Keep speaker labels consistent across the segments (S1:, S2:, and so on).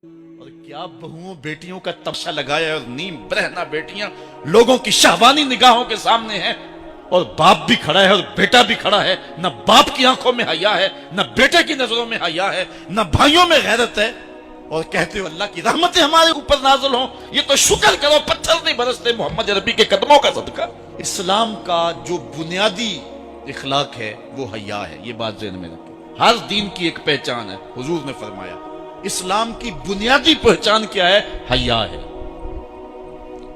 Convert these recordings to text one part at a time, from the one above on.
S1: اور کیا بہوؤں بیٹیوں کا تماشا لگایا ہے، اور نیم برہنہ بیٹیاں لوگوں کی شہوانی نگاہوں کے سامنے ہیں، اور باپ بھی کھڑا ہے اور بیٹا بھی کھڑا ہے، نہ باپ کی آنکھوں میں حیا ہے، نہ بیٹے کی نظروں میں حیا ہے، نہ بھائیوں میں غیرت ہے، اور کہتے ہو اللہ کی رحمتیں ہمارے اوپر نازل ہوں۔ یہ تو شکر کرو پتھر نہیں برستے محمد عربی کے قدموں کا صدقہ۔ اسلام کا جو بنیادی اخلاق ہے وہ حیا ہے، یہ بات ذہن میں رکھیں۔ ہر دین کی ایک پہچان ہے، حضور نے فرمایا اسلام کی بنیادی پہچان کیا ہے؟ حیا ہے۔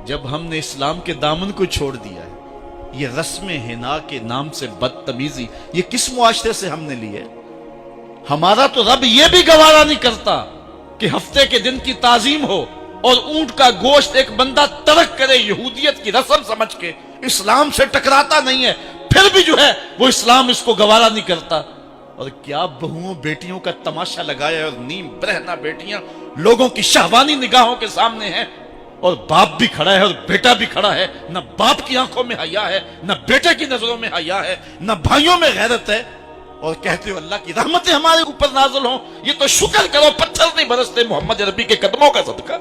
S1: جب ہم نے اسلام کے دامن کو چھوڑ دیا ہے، یہ رسم حنا کے نام سے بدتمیزی یہ کس معاشرے سے ہم نے لی ہے؟ ہمارا تو رب یہ بھی گوارا نہیں کرتا کہ ہفتے کے دن کی تعظیم ہو اور اونٹ کا گوشت ایک بندہ ترک کرے یہودیت کی رسم سمجھ کے، اسلام سے ٹکراتا نہیں ہے، پھر بھی جو ہے وہ اسلام اس کو گوارا نہیں کرتا۔ اور کیا بہوؤں بیٹیوں کا تماشا لگایا ہے، اور نیم برہنہ بیٹیاں لوگوں کی شہوانی نگاہوں کے سامنے ہیں، اور باپ بھی کھڑا ہے اور بیٹا بھی کھڑا ہے، نہ باپ کی آنکھوں میں حیا ہے، نہ بیٹے کی نظروں میں حیا ہے، نہ بھائیوں میں غیرت ہے، اور کہتے ہو اللہ کی رحمتیں ہمارے اوپر نازل ہوں۔ یہ تو شکر کرو پتھر نہیں برستے محمد عربی کے قدموں کا صدقہ۔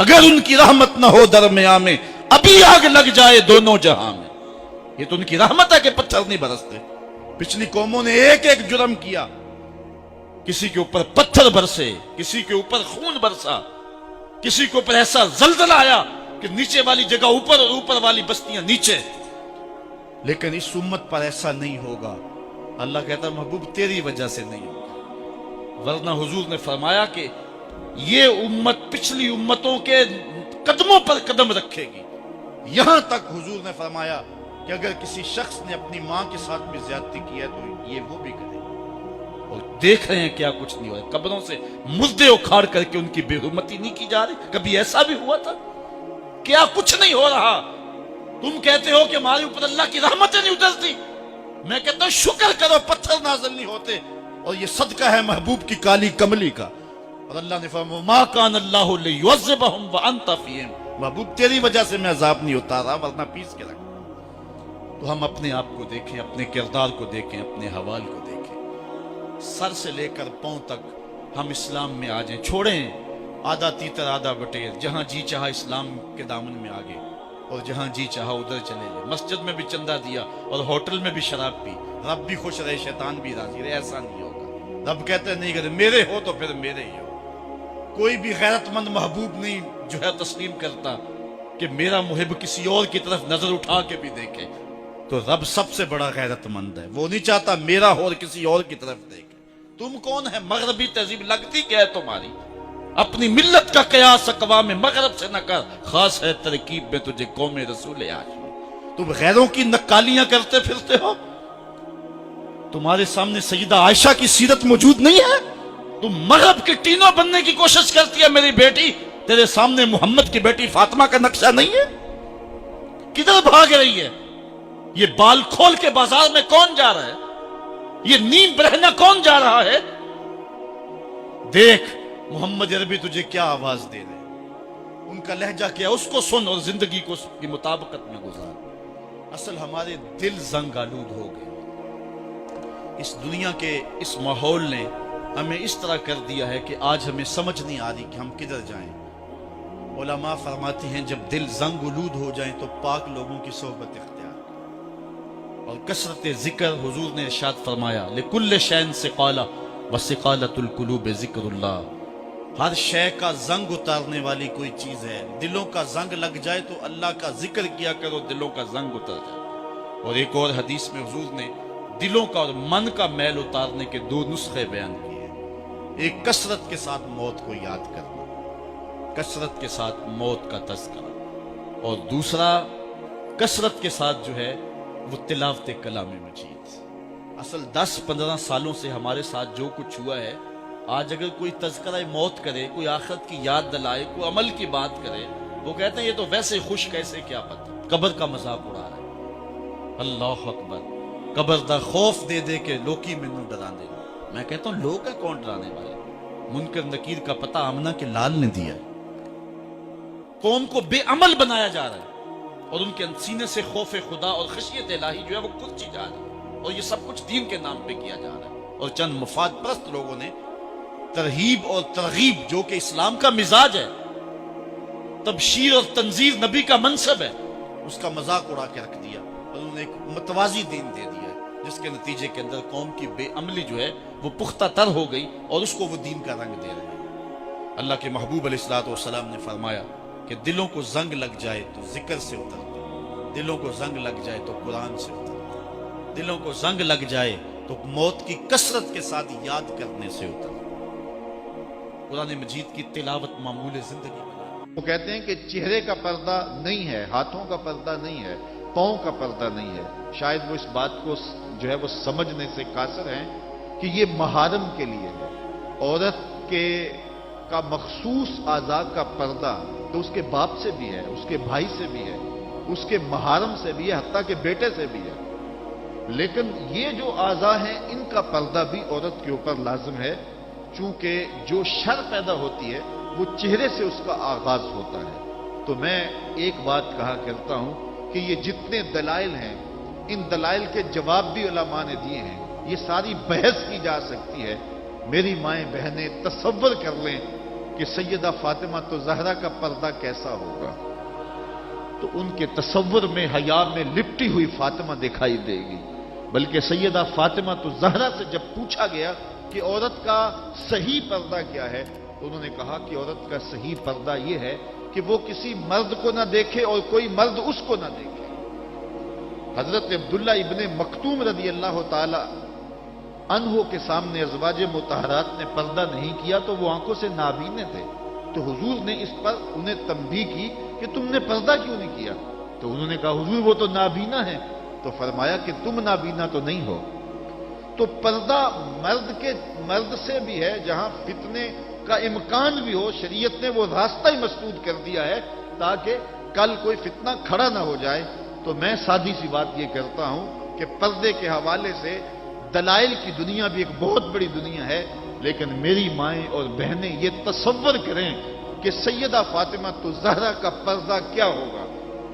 S1: اگر ان کی رحمت نہ ہو درمیان میں، ابھی آگ لگ جائے دونوں جہاں میں۔ یہ تو ان کی رحمت ہے کہ پتھر نہیں برستے۔ پچھلی قوموں نے ایک ایک جرم کیا، کسی کے اوپر پتھر برسے، کسی کے اوپر خون برسا، کسی کے اوپر ایسا زلزلہ آیا کہ نیچے والی جگہ اوپر اور اوپر والی بستیاں نیچے، لیکن اس امت پر ایسا نہیں ہوگا۔ اللہ کہتا محبوب تیری وجہ سے نہیں ہوگا، ورنہ حضور نے فرمایا کہ یہ امت پچھلی امتوں کے قدموں پر قدم رکھے گی۔ یہاں تک حضور نے فرمایا کہ اگر کسی شخص نے اپنی ماں کے ساتھ بھی زیادتی کی ہے تو یہ وہ بھی کرے، اور دیکھ رہے ہیں کیا کچھ نہیں ہو رہا۔ قبروں سے مردے اکھاڑ کر کے ان کی بے حرمتی نہیں کی جا رہی۔ کبھی ایسا بھی ہوا تھا؟ کیا کچھ نہیں ہو رہا؟ تم کہتے ہو کہ ہمارے اوپر اللہ کی رحمتیں نہیں اترتی، میں کہتا ہوں شکر کرو پتھر نازل نہیں ہوتے، اور یہ صدقہ ہے محبوب کی کالی کملی کا۔ اور اللہ نے فرمایا ما کان اللہ لیعذبہم وانت فیہم، محبوب تیری وجہ سے میں عذاب نہیں اتارا ورنہ پیس کے رکھ۔ تو ہم اپنے آپ کو دیکھیں، اپنے کردار کو دیکھیں، اپنے حوال کو دیکھیں، سر سے لے کر پاؤں تک ہم اسلام میں آ جائیں، چھوڑیں آدھا تیتر آدھا بٹیر، جہاں جی چاہا اسلام کے دامن میں آگے اور جہاں جی چاہا ادھر چلے جائیں، مسجد میں بھی چندہ دیا اور ہوٹل میں بھی شراب پی، رب بھی خوش رہے شیطان بھی راضی رہے، ایسا نہیں ہوگا۔ رب کہتے نہیں کہ میرے ہو تو پھر میرے ہی ہو۔ کوئی بھی غیرت مند محبوب نہیں جو ہے تسلیم کرتا کہ میرا محب کسی اور کی طرف نظر اٹھا کے بھی دیکھے، تو رب سب سے بڑا غیرت مند ہے، وہ نہیں چاہتا میرا ہو اور کسی اور کی طرف دیکھے۔ تم کون ہے؟ مغربی تہذیب لگتی کیا ہے تمہاری؟ اپنی ملت کا قیاس اقوام مغرب سے نہ کر، خاص ہے ترکیب میں تجھے قوم رسول ہاشمی۔ تم غیروں کی نقالیاں کرتے پھرتے ہو، تمہارے سامنے سیدہ عائشہ کی سیرت موجود نہیں ہے، تم مغرب کے ٹینوں بننے کی کوشش کرتی ہے میری بیٹی، تیرے سامنے محمد کی بیٹی فاطمہ کا نقشہ نہیں ہے؟ کدھر بھاگ رہی ہے؟ یہ بال کھول کے بازار میں کون جا رہا ہے؟ یہ نیم برہنہ کون جا رہا ہے؟ دیکھ محمد عربی تجھے کیا آواز دے رہے ہیں، ان کا لہجہ کیا، اس کو سن اور زندگی کو اس کی مطابقت میں گزار۔ اصل ہمارے دل زنگ آلود ہو گئے، اس دنیا کے اس ماحول نے ہمیں اس طرح کر دیا ہے کہ آج ہمیں سمجھ نہیں آ رہی کہ ہم کدھر جائیں۔ علماء فرماتے ہیں جب دل زنگ آلود ہو جائیں تو پاک لوگوں کی صحبت اختیار کریں، اور کثرت ذکر، حضور نے ارشاد فرمایا لکل شین ثقالہ وثقالۃ القلوب ذکر اللہ، ہر شے کا زنگ اتارنے والی کوئی چیز ہے، دلوں کا زنگ لگ جائے تو اللہ کا ذکر کیا کرو، دلوں کا زنگ اتر جائے۔ اور ایک اور حدیث میں حضور نے دلوں کا اور من کا میل اتارنے کے دو نسخے بیان کیے، ایک کثرت کے ساتھ موت کو یاد کرنا، کثرت کے ساتھ موت کا تذکرہ، اور دوسرا کثرت کے ساتھ جو ہے وہ تلاوت کلام مجید۔ اصل 10-15 سالوں سے ہمارے ساتھ جو کچھ ہوا ہے، آج اگر کوئی تذکرہ موت کرے، کوئی آخرت کی یاد دلائے، کوئی عمل کی بات کرے، وہ کہتے ہیں یہ تو ویسے خوش کیسے، کیا پتہ، قبر کا مذاق اڑا رہا ہے۔ اللہ اکبر، قبر دا خوف دے دے کے لوکی مینوں ڈرا دے۔ میں کہتا ہوں لوگ ہے کون ڈرانے والے؟ منکر نکیر کا پتہ آمنہ کے لال نے دیا ہے۔ قوم کو بے عمل بنایا جا رہا ہے، اور ان کے سینے سے خوف خدا اور خشیت الہی جو ہے وہ کھلتی جا رہی ہے، اور یہ سب کچھ دین کے نام پہ کیا جا رہا ہے، اور چند مفاد پرست لوگوں نے ترہیب اور ترغیب جو کہ اسلام کا مزاج ہے، تبشیر اور تنذیر نبی کا منصب ہے، اس کا مذاق اڑا کے رکھ دیا اور انہوں نے ایک متوازی دین دے دیا ہے، جس کے نتیجے کے اندر قوم کی بے عملی جو ہے وہ پختہ تر ہو گئی اور اس کو وہ دین کا رنگ دے رہے ہیں۔ اللہ کے محبوب علیہ الصلوۃ والسلام نے فرمایا کہ دلوں کو زنگ لگ جائے تو ذکر سے اترتا، دلوں کو زنگ لگ جائے تو قرآن سے اترتا، دلوں کو زنگ لگ جائے تو موت کی کثرت کے ساتھ یاد کرنے سے اترتا۔ قرآن مجید کی تلاوت معمول زندگی بنا۔
S2: وہ کہتے ہیں کہ چہرے کا پردہ نہیں ہے، ہاتھوں کا پردہ نہیں ہے، پاؤں کا پردہ نہیں ہے۔ شاید وہ اس بات کو جو ہے وہ سمجھنے سے قاصر ہیں کہ یہ محارم کے لیے ہے۔ عورت کا مخصوص اعضاء کا پردہ تو اس کے باپ سے بھی ہے، اس کے بھائی سے بھی ہے، اس کے محارم سے بھی ہے، حتیٰ کہ بیٹے سے بھی ہے۔ لیکن یہ جو اعضاء ہیں ان کا پردہ بھی عورت کے اوپر لازم ہے، چونکہ جو شر پیدا ہوتی ہے وہ چہرے سے اس کا آغاز ہوتا ہے۔ تو میں ایک بات کہا کرتا ہوں کہ یہ جتنے دلائل ہیں، ان دلائل کے جواب بھی علماء نے دیے ہیں، یہ ساری بحث کی جا سکتی ہے۔ میری مائیں بہنیں تصور کر لیں کہ سیدہ فاطمہ تو زہرا کا پردہ کیسا ہوگا، تو ان کے تصور میں حیا میں لپٹی ہوئی فاطمہ دکھائی دے گی۔ بلکہ سیدہ فاطمہ تو زہرا سے جب پوچھا گیا کہ عورت کا صحیح پردہ کیا ہے، تو انہوں نے کہا کہ عورت کا صحیح پردہ یہ ہے کہ وہ کسی مرد کو نہ دیکھے اور کوئی مرد اس کو نہ دیکھے۔ حضرت عبداللہ ابن مکتوم رضی اللہ تعالی عنہ کے سامنے ازواج مطہرات نے پردہ نہیں کیا تو وہ آنکھوں سے نابینے تھے، تو حضور نے اس پر انہیں تنبیہ کی کہ تم نے پردہ کیوں نہیں کیا؟ تو انہوں نے کہا حضور وہ تو نابینا ہے۔ تو فرمایا کہ تم نابینا تو نہیں ہو۔ تو پردہ مرد سے بھی ہے، جہاں فتنے کا امکان بھی ہو، شریعت نے وہ راستہ ہی مسدود کر دیا ہے تاکہ کل کوئی فتنہ کھڑا نہ ہو جائے۔ تو میں سادی سی بات یہ کرتا ہوں کہ پردے کے حوالے سے دلائل کی دنیا بھی ایک بہت بڑی دنیا ہے، لیکن میری مائیں اور بہنیں یہ تصور کریں کہ سیدہ فاطمہ تو زہرا کا پردہ کیا ہوگا،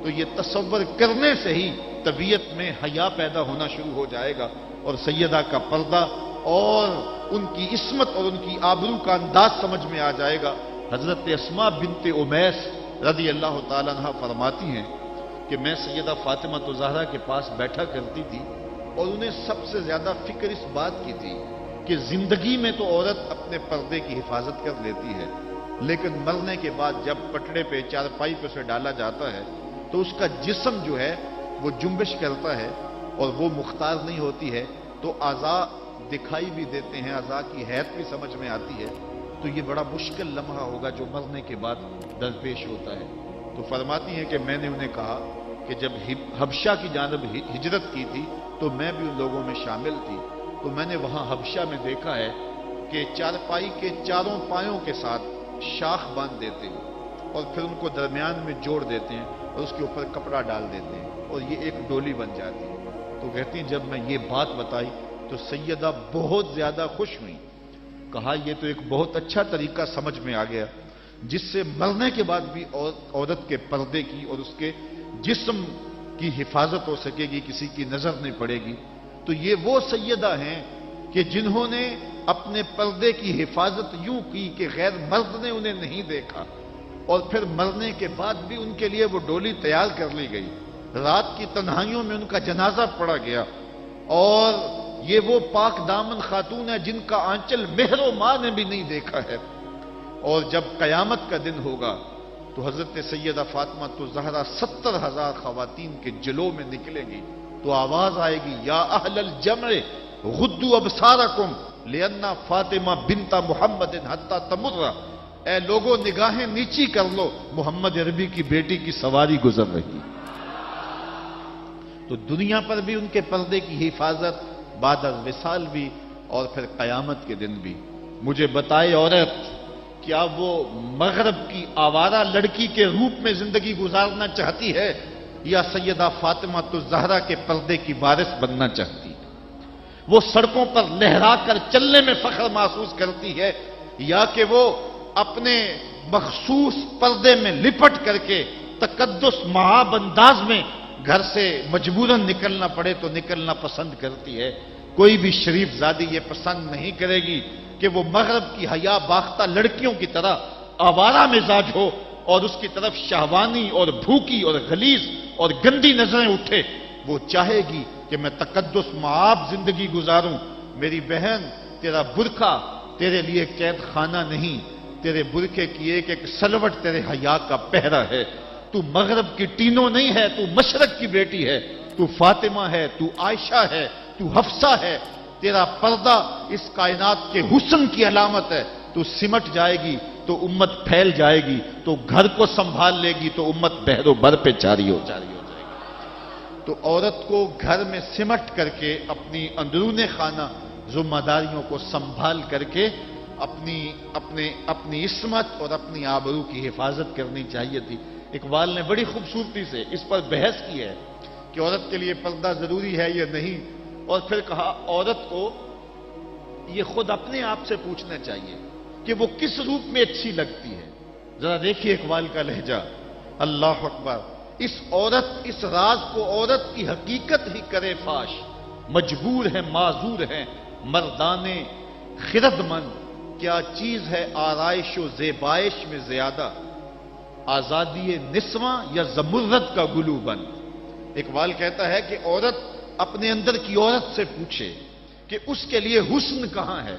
S2: تو یہ تصور کرنے سے ہی طبیعت میں حیا پیدا ہونا شروع ہو جائے گا، اور سیدہ کا پردہ اور ان کی عصمت اور ان کی آبرو کا انداز سمجھ میں آ جائے گا۔ حضرت اسماء بنت امیس رضی اللہ تعالیٰ عنہ فرماتی ہیں کہ میں سیدہ فاطمہ تو زہرا کے پاس بیٹھا کرتی تھی، اور انہیں سب سے زیادہ فکر اس بات کی تھی کہ زندگی میں تو عورت اپنے پردے کی حفاظت کر لیتی ہے، لیکن مرنے کے بعد جب پٹڑے پہ چارپائی پہ اسے ڈالا جاتا ہے تو اس کا جسم جو ہے وہ جنبش کرتا ہے اور وہ مختار نہیں ہوتی ہے، تو اعضاء دکھائی بھی دیتے ہیں، اعضاء کی حیت بھی سمجھ میں آتی ہے، تو یہ بڑا مشکل لمحہ ہوگا جو مرنے کے بعد درپیش ہوتا ہے۔ تو فرماتی ہیں کہ میں نے انہیں کہا کہ جب حبشہ کی جانب ہجرت کی تھی تو میں بھی ان لوگوں میں شامل تھی، تو میں نے وہاں حبشہ میں دیکھا ہے کہ چارپائی کے چاروں پایوں کے ساتھ شاخ باندھ دیتے ہیں اور پھر ان کو درمیان میں جوڑ دیتے ہیں اور اس کے اوپر کپڑا ڈال دیتے ہیں اور یہ ایک ڈولی بن جاتی ہے۔ تو کہتی ہیں جب میں یہ بات بتائی تو سیدہ بہت زیادہ خوش ہوئی، کہا یہ تو ایک بہت اچھا طریقہ سمجھ میں آ گیا جس سے مرنے کے بعد بھی عورت کے پردے کی اور اس کے جسم کی حفاظت ہو سکے گی، کسی کی نظر نہیں پڑے گی۔ تو یہ وہ سیدہ ہیں کہ جنہوں نے اپنے پردے کی حفاظت یوں کی کہ غیر مرد نے انہیں نہیں دیکھا، اور پھر مرنے کے بعد بھی ان کے لیے وہ ڈولی تیار کر لی گئی، رات کی تنہائیوں میں ان کا جنازہ پڑا گیا، اور یہ وہ پاک دامن خاتون ہے جن کا آنچل مہر و ماں نے بھی نہیں دیکھا ہے۔ اور جب قیامت کا دن ہوگا تو حضرت سیدہ فاطمہ تو زہرا 70,000 خواتین کے جلو میں نکلے گی، تو آواز آئے گی یا اہل الجمع غدوا ابصارکم لأن فاطمہ بنت محمد حتی تمر، اے لوگوں نگاہیں نیچی کر لو، محمد عربی کی بیٹی کی سواری گزر رہی۔ تو دنیا پر بھی ان کے پردے کی حفاظت، بعد از وصال بھی، اور پھر قیامت کے دن بھی۔ مجھے بتائے عورت کیا وہ مغرب کی آوارہ لڑکی کے روپ میں زندگی گزارنا چاہتی ہے یا سیدہ فاطمہ تو زہرا کے پردے کی وارث بننا چاہتی ہے؟ وہ سڑکوں پر لہرا کر چلنے میں فخر محسوس کرتی ہے یا کہ وہ اپنے مخصوص پردے میں لپٹ کر کے تقدس مہاب انداز میں گھر سے مجبوراً نکلنا پڑے تو نکلنا پسند کرتی ہے؟ کوئی بھی شریف زادی یہ پسند نہیں کرے گی کہ وہ مغرب کی حیا باختہ لڑکیوں کی طرح آوارہ مزاج ہو اور اس کی طرف شہوانی اور بھوکی اور غلیظ اور گندی نظریں اٹھے. وہ چاہے گی کہ میں تقدس معاب زندگی گزاروں. میری بہن، تیرا برقع تیرے لیے قید خانہ نہیں، تیرے برقعے کی ایک ایک سلوٹ تیرے حیا کا پہرا ہے. تو مغرب کی ٹینو نہیں ہے، تو مشرق کی بیٹی ہے. تو فاطمہ ہے، تو عائشہ ہے، تو حفصہ ہے. تیرا پردہ اس کائنات کے حسن کی علامت ہے. تو سمٹ جائے گی تو امت پھیل جائے گی، تو گھر کو سنبھال لے گی تو امت بحر و بر پہ جاری ہو جائے گی. تو عورت کو گھر میں سمٹ کر کے اپنی اندرون خانہ ذمہ داریوں کو سنبھال کر کے اپنی عصمت اور اپنی آبرو کی حفاظت کرنی چاہیے تھی. اقبال نے بڑی خوبصورتی سے اس پر بحث کی ہے کہ عورت کے لیے پردہ ضروری ہے یا نہیں، اور پھر کہا عورت کو یہ خود اپنے آپ سے پوچھنا چاہیے کہ وہ کس روپ میں اچھی لگتی ہے. ذرا دیکھیے اقبال کا لہجہ. اللہ اکبر. اس راز کو عورت کی حقیقت ہی کرے فاش. مجبور ہے، معذور ہے مردانے خرد مند. کیا چیز ہے آرائش و زیبائش میں زیادہ، آزادی نسواں یا زمرد کا گلو بند. اقبال کہتا ہے کہ عورت اپنے اندر کی عورت سے پوچھے کہ اس کے لیے حسن کہاں ہے.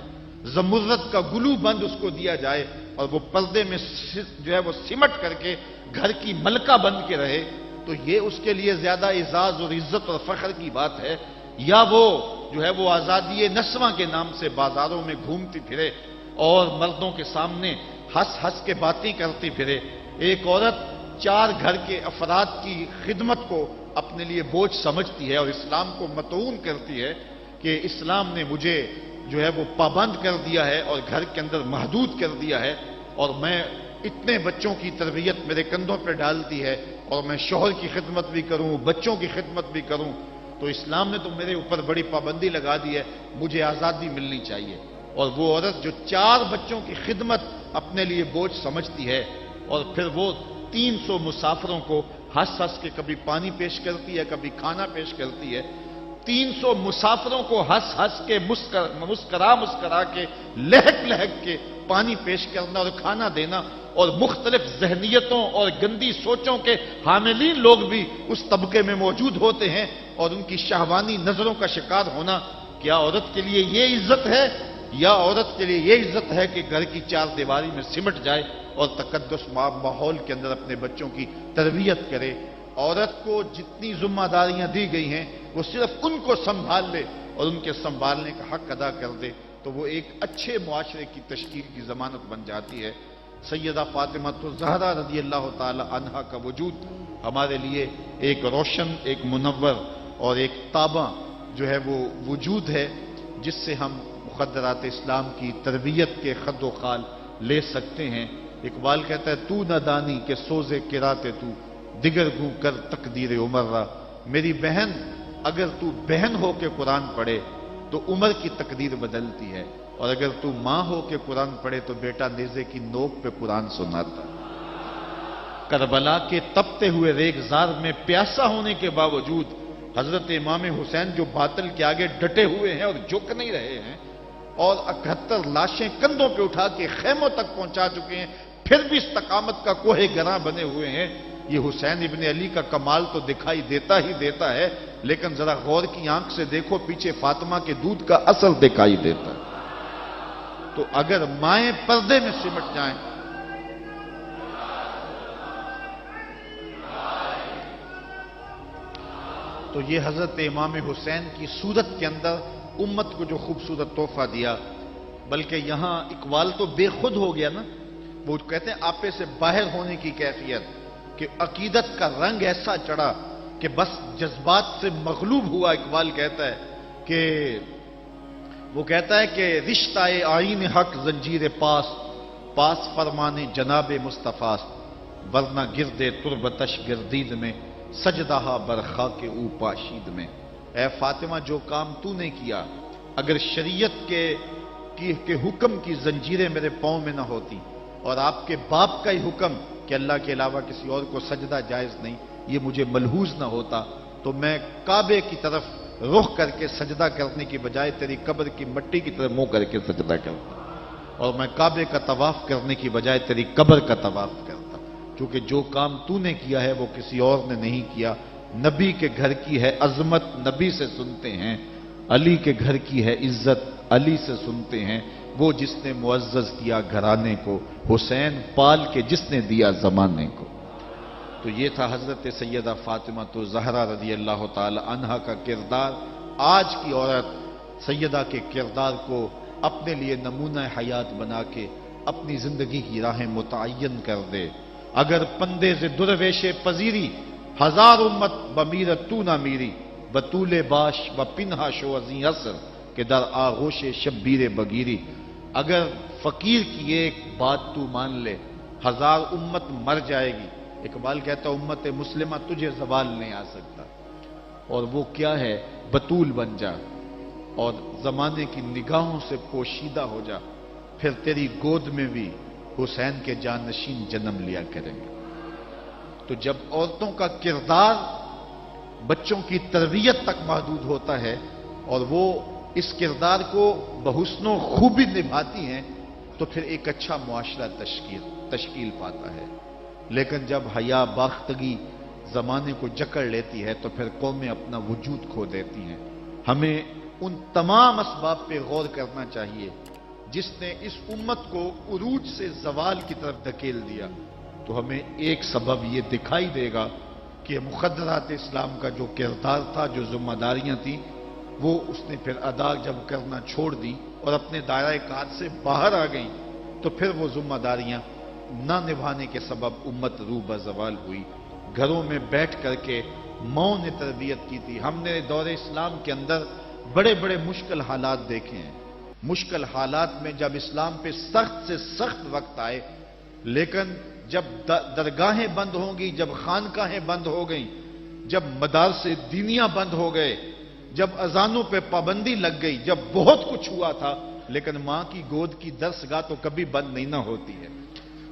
S2: زمرد کا گلو بند اس کو دیا جائے اور وہ پردے میں جو ہے وہ سمٹ کر کے گھر کی ملکہ بن کے رہے، تو یہ اس کے لیے زیادہ اعزاز اور عزت اور فخر کی بات ہے، یا وہ جو ہے وہ آزادی نسواں کے نام سے بازاروں میں گھومتی پھرے اور مردوں کے سامنے ہنس ہنس کے باتیں کرتی پھرے. ایک عورت 4 گھر کے افراد کی خدمت کو اپنے لیے بوجھ سمجھتی ہے اور اسلام کو مطعون کرتی ہے کہ اسلام نے مجھے جو ہے وہ پابند کر دیا ہے اور گھر کے اندر محدود کر دیا ہے، اور میں اتنے بچوں کی تربیت میرے کندھوں پہ ڈالتی ہے، اور میں شوہر کی خدمت بھی کروں، بچوں کی خدمت بھی کروں، تو اسلام نے تو میرے اوپر بڑی پابندی لگا دی ہے، مجھے آزادی ملنی چاہیے. اور وہ عورت جو 4 بچوں کی خدمت اپنے لیے بوجھ سمجھتی ہے اور پھر وہ 300 مسافروں کو ہنس ہنس کے کبھی پانی پیش کرتی ہے، کبھی کھانا پیش کرتی ہے. 300 مسافروں کو ہنس ہنس کے مسکرا کے لہک لہک کے پانی پیش کرنا اور کھانا دینا، اور مختلف ذہنیتوں اور گندی سوچوں کے حاملین لوگ بھی اس طبقے میں موجود ہوتے ہیں اور ان کی شہوانی نظروں کا شکار ہونا. کیا عورت کے لیے یہ عزت ہے، یا عورت کے لیے یہ عزت ہے کہ گھر کی 4 دیواری میں سمٹ جائے اور تقدس ماحول کے اندر اپنے بچوں کی تربیت کرے؟ عورت کو جتنی ذمہ داریاں دی گئی ہیں وہ صرف ان کو سنبھال لے اور ان کے سنبھالنے کا حق ادا کر دے تو وہ ایک اچھے معاشرے کی تشکیل کی ضمانت بن جاتی ہے. سیدہ فاطمہ الزہرا رضی اللہ تعالی عنہا کا وجود ہمارے لیے ایک روشن، ایک منور اور ایک تابع جو ہے وہ وجود ہے، جس سے ہم مقدرات اسلام کی تربیت کے خد و خال لے سکتے ہیں. اقبال کہتا ہے تو نہ دانی کہ سوزے کراتے تو دیگر گو کر تقدیر عمر را. میری بہن، اگر تو بہن ہو کے قرآن پڑھے تو عمر کی تقدیر بدلتی ہے، اور اگر تو ماں ہو کے قرآن پڑھے تو بیٹا نیزے کی نوک پہ قرآن سناتا. کربلا کے تپتے ہوئے ریگزار میں پیاسا ہونے کے باوجود حضرت امام حسین جو باطل کے آگے ڈٹے ہوئے ہیں اور جھک نہیں رہے ہیں، اور 71 لاشیں کندھوں پہ اٹھا کے خیموں تک پہنچا چکے ہیں، پھر بھی استقامت کا کوہ گراں بنے ہوئے ہیں. یہ حسین ابن علی کا کمال تو دکھائی دیتا ہی دیتا ہے، لیکن ذرا غور کی آنکھ سے دیکھو پیچھے فاطمہ کے دودھ کا اثر دکھائی دیتا ہے. تو اگر مائیں پردے میں سمٹ جائیں تو یہ حضرت امام حسین کی صورت کے اندر امت کو جو خوبصورت تحفہ دیا. بلکہ یہاں اقبال تو بے خود ہو گیا نا، وہ کہتے ہیں آپے سے باہر ہونے کی کیفیت، کہ عقیدت کا رنگ ایسا چڑھا کہ بس جذبات سے مغلوب ہوا. اقبال کہتا ہے کہ وہ کہتا ہے کہ رشتہ آئین حق زنجیر پاس فرمانے جناب مصطفیٰ، ورنہ گردے تربتش گردید میں سجدہ برخا کے او پاشید میں. اے فاطمہ، جو کام تو نے کیا، اگر شریعت کے حکم کی زنجیریں میرے پاؤں میں نہ ہوتی اور آپ کے باپ کا ہی حکم کہ اللہ کے علاوہ کسی اور کو سجدہ جائز نہیں، یہ مجھے ملحوظ نہ ہوتا، تو میں کعبے کی طرف رخ کر کے سجدہ کرنے کی بجائے تیری قبر کی مٹی کی طرف منہ کر کے سجدہ کرتا. اور میں کعبے کا طواف کرنے کی بجائے تیری قبر کا طواف کرتا، کیونکہ جو کام تو نے کیا ہے وہ کسی اور نے نہیں کیا۔ نبی کے گھر کی ہے عظمت، نبی سے سنتے ہیں، علی کے گھر کی ہے عزت، علی سے سنتے ہیں، وہ جس نے معزز کیا گھرانے کو، حسین پال کے جس نے دیا زمانے کو۔ تو یہ تھا حضرت سیدہ فاطمہ تو زہرا رضی اللہ تعالی عنہا کا کردار۔ آج کی عورت سیدہ کے کردار کو اپنے لیے نمونہ حیات بنا کے اپنی زندگی کی راہیں متعین کر دے۔ اگر پندے سے درویش پذیری، ہزار امت بمیرت تو نہ میری، بطول باش و پنہا شو ازیں عصر کہ در آغوش شبیر بگیری۔ اگر فقیر کی ایک بات تو مان لے، ہزار امت مر جائے گی۔ اقبال کہتا امت مسلمہ تجھے زوال نہیں آ سکتا، اور وہ کیا ہے؟ بطول بن جا اور زمانے کی نگاہوں سے پوشیدہ ہو جا، پھر تیری گود میں بھی حسین کے جانشین جنم لیا کریں گے۔ تو جب عورتوں کا کردار بچوں کی تربیت تک محدود ہوتا ہے اور وہ اس کردار کو بحسن و خوبی نبھاتی ہیں، تو پھر ایک اچھا معاشرہ تشکیل پاتا ہے۔ لیکن جب حیا باختگی زمانے کو جکڑ لیتی ہے تو پھر قومیں اپنا وجود کھو دیتی ہیں۔ ہمیں ان تمام اسباب پہ غور کرنا چاہیے جس نے اس امت کو عروج سے زوال کی طرف دھکیل دیا۔ تو ہمیں ایک سبب یہ دکھائی دے گا کہ مقدرات اسلام کا جو کردار تھا، جو ذمہ داریاں تھیں، وہ اس نے پھر ادا جب کرنا چھوڑ دی اور اپنے دائرۂ کار سے باہر آ گئیں، تو پھر وہ ذمہ داریاں نہ نبھانے کے سبب امت روح بزوال ہوئی۔ گھروں میں بیٹھ کر کے ماؤں نے تربیت کی تھی۔ ہم نے دور اسلام کے اندر بڑے بڑے مشکل حالات دیکھے ہیں۔ مشکل حالات میں جب اسلام پہ سخت سے سخت وقت آئے، لیکن جب درگاہیں بند ہوں گی، جب خانقاہیں بند ہو گئیں، جب مدارس دینیاں بند ہو گئے، جب اذانوں پہ پابندی لگ گئی، جب بہت کچھ ہوا تھا، لیکن ماں کی گود کی درسگاہ تو کبھی بند نہیں نہ ہوتی ہے۔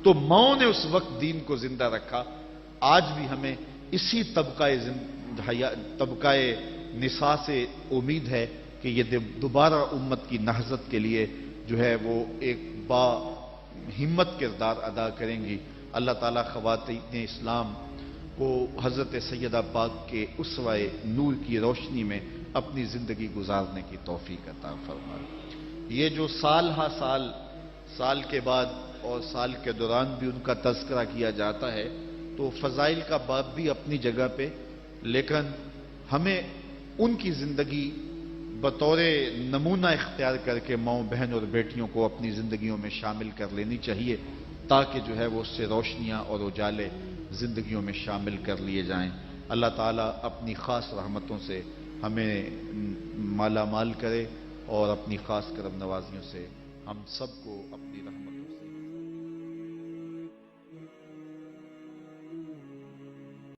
S2: تو ماں نے اس وقت دین کو زندہ رکھا۔ آج بھی ہمیں اسی طبقہ نساء سے امید ہے کہ یہ دوبارہ امت کی نہضت کے لیے جو ہے وہ ایک با ہمت کردار ادا کریں گی۔ اللہ تعالیٰ خواتین اسلام کو حضرت سیدہ پاک کے اسوہ نور کی روشنی میں اپنی زندگی گزارنے کی توفیق عطا فرمائے۔ یہ جو سال ہا سال کے بعد اور سال کے دوران بھی ان کا تذکرہ کیا جاتا ہے، تو فضائل کا باب بھی اپنی جگہ پہ، لیکن ہمیں ان کی زندگی بطور نمونہ اختیار کر کے ماؤں بہن اور بیٹیوں کو اپنی زندگیوں میں شامل کر لینی چاہیے، تاکہ جو ہے وہ اس سے روشنیاں اور اجالے زندگیوں میں شامل کر لیے جائیں۔ اللہ تعالیٰ اپنی خاص رحمتوں سے ہمیں مالا مال کرے اور اپنی خاص کرم نوازیوں سے ہم سب کو اپنی رحمت